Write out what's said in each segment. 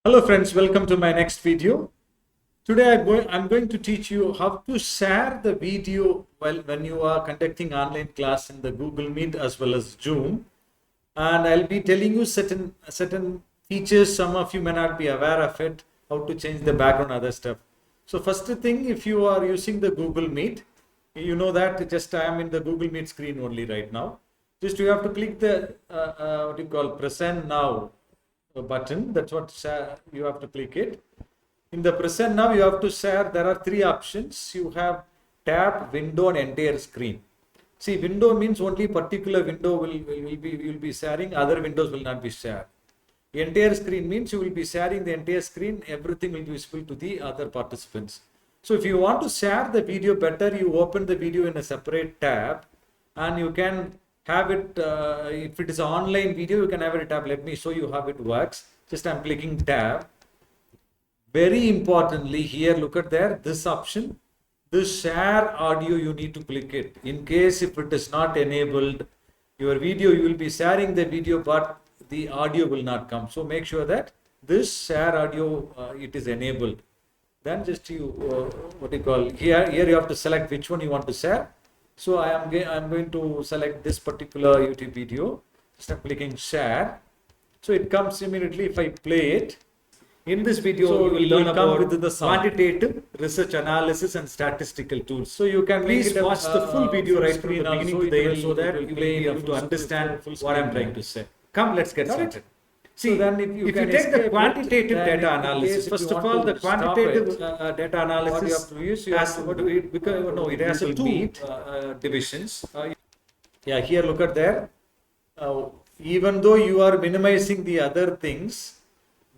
Hello friends, welcome to my next video. Today I'm going to teach you how to share the video when you are conducting online class in the Google Meet as well as Zoom. And I'll be telling you certain features. Some of you may not be aware of it, how to change the background, other stuff. So first thing, if you are using the Google Meet, you know that just I am in the Google Meet screen only right now. Just you have to click the what you call present now button. That's what you have to click it. In the present now, you have to share. There are three options. You have tab, window, and entire screen. See, window means only particular window will be sharing. Other windows will not be shared. Entire screen means you will be sharing the entire screen. Everything will be visible to the other participants. So if you want to share the video better, you open the video in a separate tab, and you can have it. If it is an online video, you can have it in tab. Let me show you how it works. Just I'm clicking tab. Very importantly, here look at there, this option, this share audio, you need to click it. In case if it is not enabled, your video, you will be sharing the video, but the audio will not come. So make sure that this share audio, it is enabled. Then just you, what you call, here you have to select which one you want to share. So I'm going to select this particular YouTube video. Just I'm clicking share. So it comes immediately if I play it. In this video, so you will learn about with the quantitative research analysis and statistical tools. So you can please watch the full video right from the beginning to the end, so that you will be able to understand what I'm trying to say. Come, let's get started. See, so then if you take the quantitative data analysis, first of all, the quantitative data analysis has it has two divisions. Yeah, here look at there. Even though you are minimizing the other things,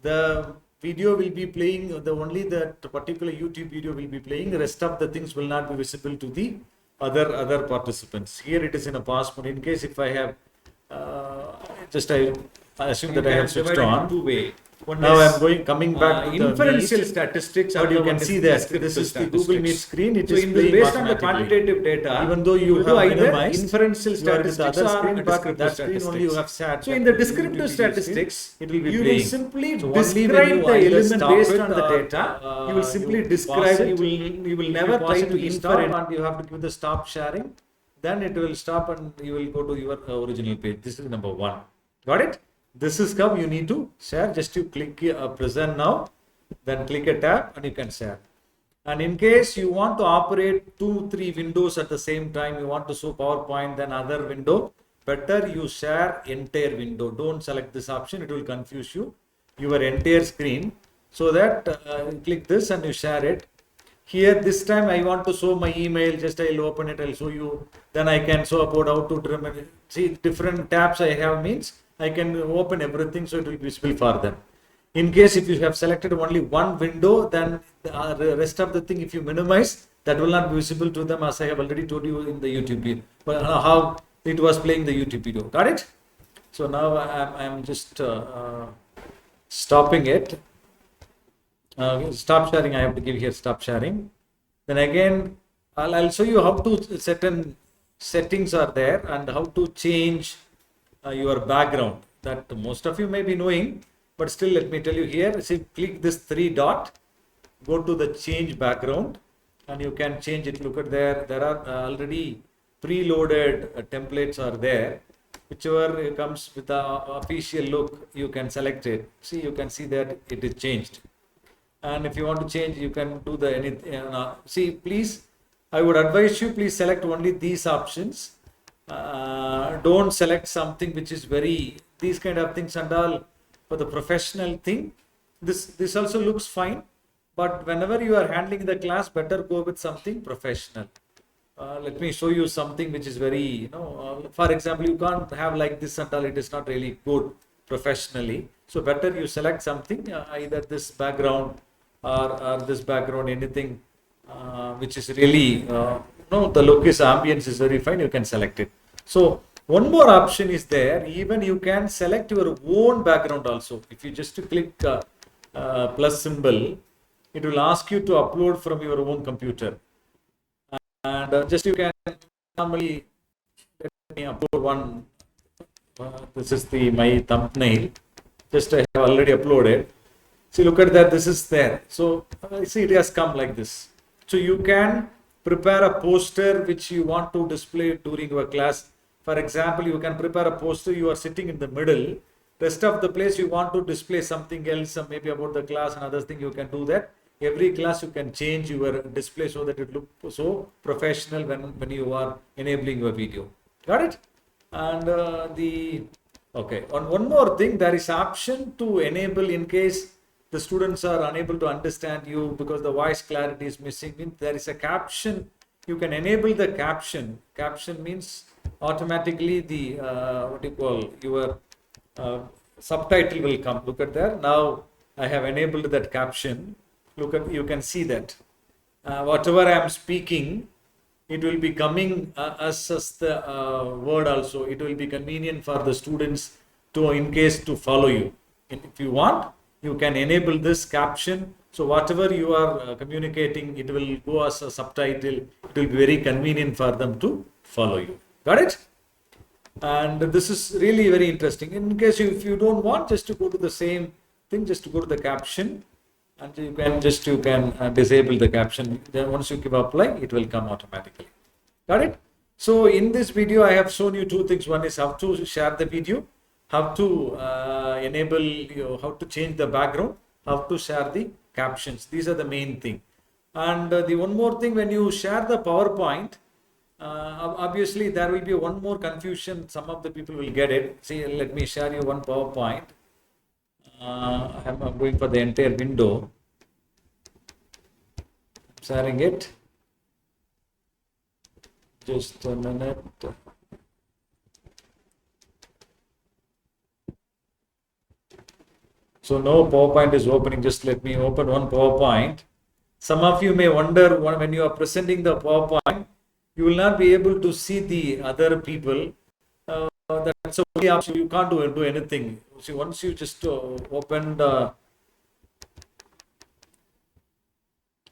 the video will be playing, only the particular YouTube video will be playing. The rest of the things will not be visible to the other participants. Here it is in a pass mode. In case if I have I assume that I have switched on. Two-way. Now I'm coming back to inferential statistics. But you can see that this is the Google Meet screen. It is based on the quantitative data. Even though you have either inferential statistics or descriptive that screen only you have sat. So in the descriptive statistics, it will be you will simply describe the element based on the data. You will simply describe. You will never try to infer it, and you have to give the stop sharing. Then it will stop, and you will go to your original page. This is number one. Got it? This is how you need to share. Just you click present now, then click a tab and you can share. And in case you want to operate 2-3 windows at the same time, you want to show PowerPoint, then other window, better you share entire window. Don't select this option, it will confuse you. Your entire screen. So that click this and you share it. Here this time I want to show my email, just I'll open it, I'll show you. Then I can show about how to see different tabs I have means I can open everything, so it will be visible for them. In case if you have selected only one window, then the rest of the thing, if you minimize, that will not be visible to them, as I have already told you in the YouTube video, but how it was playing the YouTube video. Got it? So now I'm just stopping it. Stop sharing, I have to give here stop sharing. Then again, I'll show you how to certain settings are there and how to change your background, that most of you may be knowing, but still let me tell you here. See, click this 3 dot, go to the change background, and you can change it. Look at there are already preloaded templates are there. Whichever comes with the official look, you can select it. See, you can see that it is changed. And if you want to change, you can do the anything. See, please, I would advise you, please select only these options. Don't select something which is these kind of things and all for the professional thing. This also looks fine, but whenever you are handling the class, better go with something professional. Let me show you something which is very, for example, you can't have like this and all, it is not really good professionally. So better you select something, either this background or this background, anything which is really, the look is ambience is very fine, you can select it. So one more option is there. Even you can select your own background also. If you just click plus symbol, it will ask you to upload from your own computer. And just you can normally, let me upload one. This is my thumbnail. Just I have already uploaded. See, look at that. This is there. So see, it has come like this. So you can prepare a poster which you want to display during your class. For example, you can prepare a poster. You are sitting in the middle. Rest of the place you want to display something else, maybe about the class and other thing. You can do that. Every class you can change your display so that it looks so professional when you are enabling your video. Got it? And okay. On one more thing, there is option to enable in case the students are unable to understand you because the voice clarity is missing. There is a caption. You can enable the caption. Caption means automatically the what you call your subtitle will come. Look at there. Now I have enabled that caption. Look at, you can see that whatever I am speaking, it will be coming as the word also. It will be convenient for the students to, in case, to follow you. And if you want, you can enable this caption. So whatever you are communicating, it will go as a subtitle. It will be very convenient for them to follow you. Got it? And this is really very interesting. In case if you don't want just to go to the same thing, just to go to the caption, and you can disable the caption. Then once you give apply, it will come automatically. Got it? So in this video, I have shown you two things. One is how to share the video, how to enable, how to change the background, how to share the captions. These are the main thing. And the one more thing, when you share the PowerPoint, obviously there will be one more confusion. Some of the people will get it. See, let me share you one PowerPoint. I'm going for the entire window. I'm sharing it. Just a minute. So no PowerPoint is opening. Just let me open one PowerPoint. Some of you may wonder when you are presenting the PowerPoint, you will not be able to see the other people. That's the only option. You can't do anything. See, once you just open the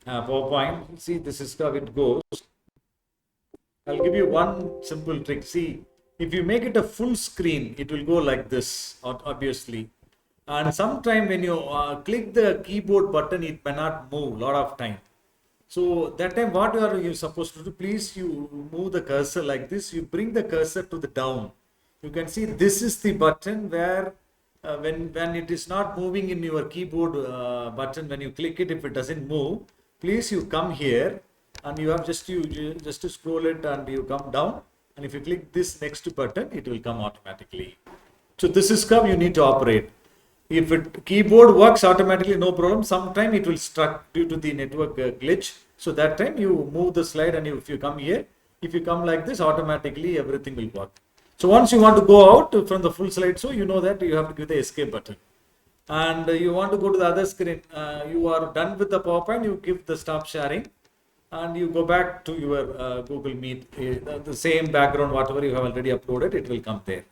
PowerPoint, see, this is how it goes. I'll give you one simple trick. See, if you make it a full screen, it will go like this, obviously. And sometime when you click the keyboard button, it may not move a lot of time. So that time, what are you supposed to do? Please, you move the cursor like this. You bring the cursor to the down. You can see this is the button where when it is not moving in your keyboard button, when you click it, if it doesn't move, please you come here and you have just to scroll it and you come down. And if you click this next button, it will come automatically. So this is how you need to operate. If keyboard works automatically, no problem. Sometime it will stuck due to the network glitch. So that time you move the slide and if you come here, if you come like this, automatically everything will work. So once you want to go out from the full slide, so you know that you have to give the escape button. And you want to go to the other screen, you are done with the PowerPoint, you give the stop sharing and you go back to your Google Meet, the same background, whatever you have already uploaded, it will come there.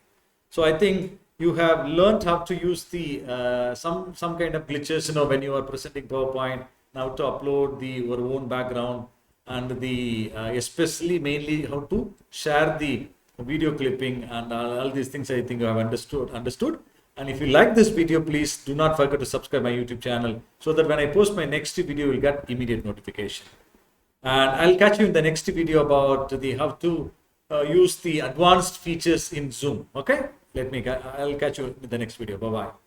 So I think you have learned how to use the some kind of glitches, when you are presenting PowerPoint, now to upload your own background and the especially mainly how to share the video clipping and all these things. I think you have understood. And if you like this video, please do not forget to subscribe my YouTube channel so that when I post my next video, you will get immediate notification. And I'll catch you in the next video about how to use the advanced features in Zoom. Okay? I'll catch you in the next video. Bye-bye.